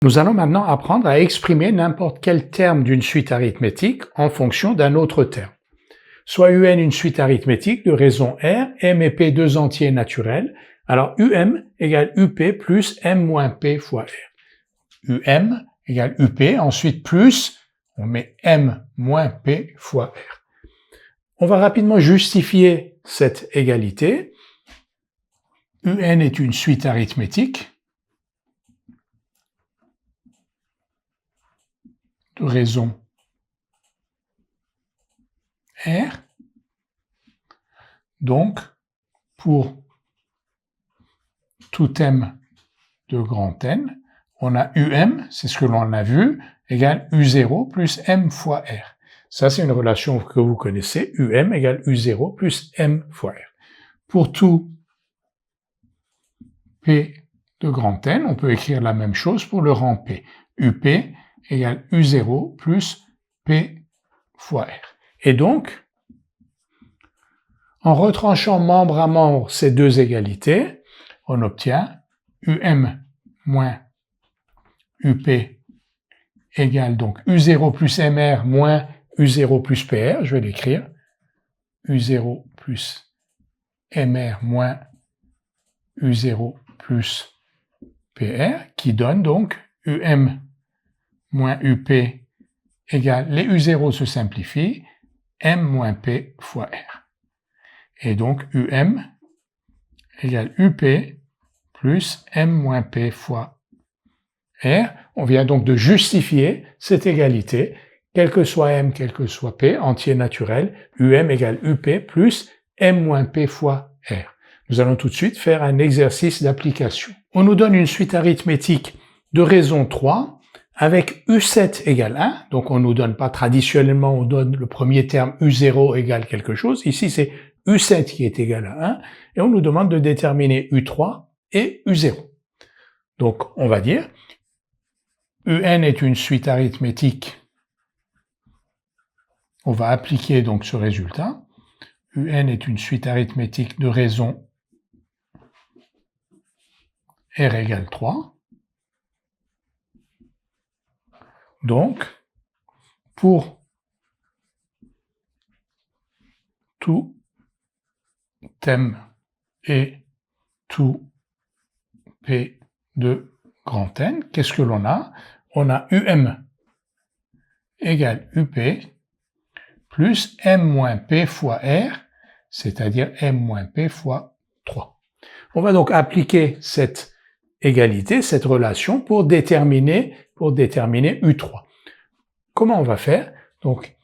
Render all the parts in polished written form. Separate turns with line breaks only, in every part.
Nous allons maintenant apprendre à exprimer n'importe quel terme d'une suite arithmétique en fonction d'un autre terme. Soit UN une suite arithmétique de raison R, M et P deux entiers naturels, alors UM égale UP plus M moins P fois R. UM égale UP, ensuite plus, on met M moins P fois R. On va rapidement justifier cette égalité. UN est une suite arithmétique de raison R. Donc, pour tout M de grand N, on a UM, c'est ce que l'on a vu, égale U0 plus M fois R. Ça, c'est une relation que vous connaissez, UM égale U0 plus M fois R. Pour tout P de grand N, on peut écrire la même chose pour le rang P. UP égale U0 plus P fois R. Et donc, en retranchant membre à membre ces deux égalités, on obtient UM moins UP égale donc U0 plus MR moins U0 plus PR, je vais l'écrire, U0 plus MR moins U0 plus PR, qui donne donc UM moins UP égale, les U0 se simplifient, M moins P fois R. Et donc UM égale UP plus M moins P fois R. On vient donc de justifier cette égalité, quel que soit M, quel que soit P, entier naturel, UM égale UP plus M moins P fois R. Nous allons tout de suite faire un exercice d'application. On nous donne une suite arithmétique de raison 3 avec U7 égale 1, donc on ne nous donne pas traditionnellement, on donne le premier terme U0 égale quelque chose, ici c'est U7 qui est égal à 1, et on nous demande de déterminer U3 et U0. Donc on va dire, UN est une suite arithmétique, on va appliquer donc ce résultat, UN est une suite arithmétique de raison R égale 3, donc pour tout M et tout P de grand N, qu'est-ce que l'on a? On a UM égale UP plus M moins P fois R, c'est-à-dire M moins P fois 3. On va donc appliquer cette égalité, cette relation, pour déterminer U3. Comment on va faire? Donc,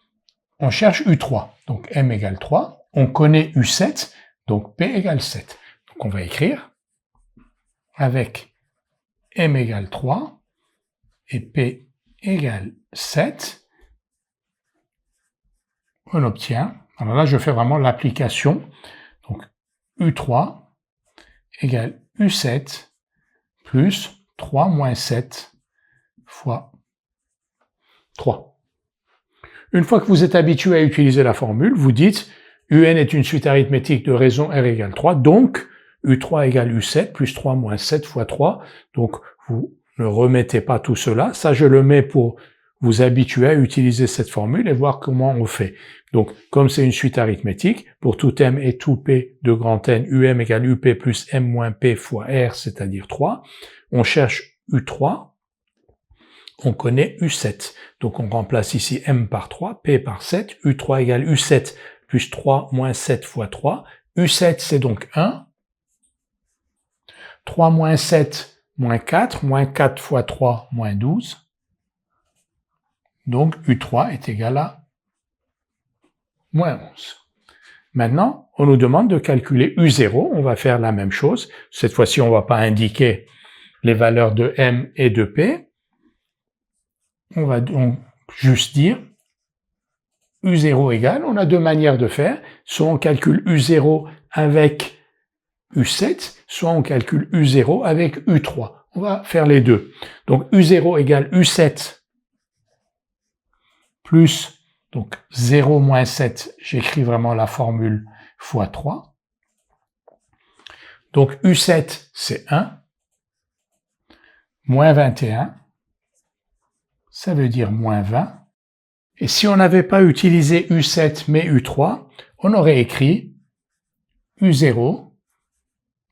on cherche U3, donc M égale 3, on connaît U7, donc P égale 7. Donc on va écrire avec M égale 3 et P égale 7, on obtient, alors là je fais vraiment l'application, donc U3 égale U7 plus 3 moins 7 fois 3. Une fois que vous êtes habitué à utiliser la formule, vous dites UN est une suite arithmétique de raison R égale 3, donc U3 égale U7 plus 3 moins 7 fois 3, donc vous ne remettez pas tout cela, ça je le mets pour vous habituer à utiliser cette formule et voir comment on fait. Donc, comme c'est une suite arithmétique, pour tout M et tout P de grand N, UM égale UP plus M moins P fois R, c'est-à-dire 3, on cherche U3, on connaît U7. Donc on remplace ici M par 3, P par 7, U3 égale U7 plus 3 moins 7 fois 3. U7 c'est donc 1, 3 moins 7 moins 4 fois 3 moins 12. Donc U3 est égal à moins 11. Maintenant, on nous demande de calculer U0, on va faire la même chose. Cette fois-ci, on ne va pas indiquer les valeurs de M et de P. On va donc juste dire U0 égale, on a deux manières de faire, soit on calcule U0 avec U7, soit on calcule U0 avec U3. On va faire les deux. Donc U0 égale U7 plus, donc 0 moins 7, j'écris vraiment la formule fois 3. Donc U7 c'est 1, moins 21, ça veut dire moins 20. Et si on n'avait pas utilisé U7 mais U3, on aurait écrit U0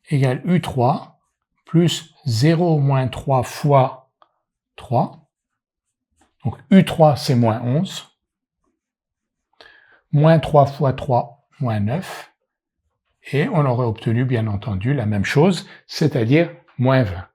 égale U3 plus 0 moins 3 fois 3. Donc U3 c'est moins 11. Moins 3 fois 3, moins 9. Et on aurait obtenu bien entendu la même chose, c'est-à-dire moins 20.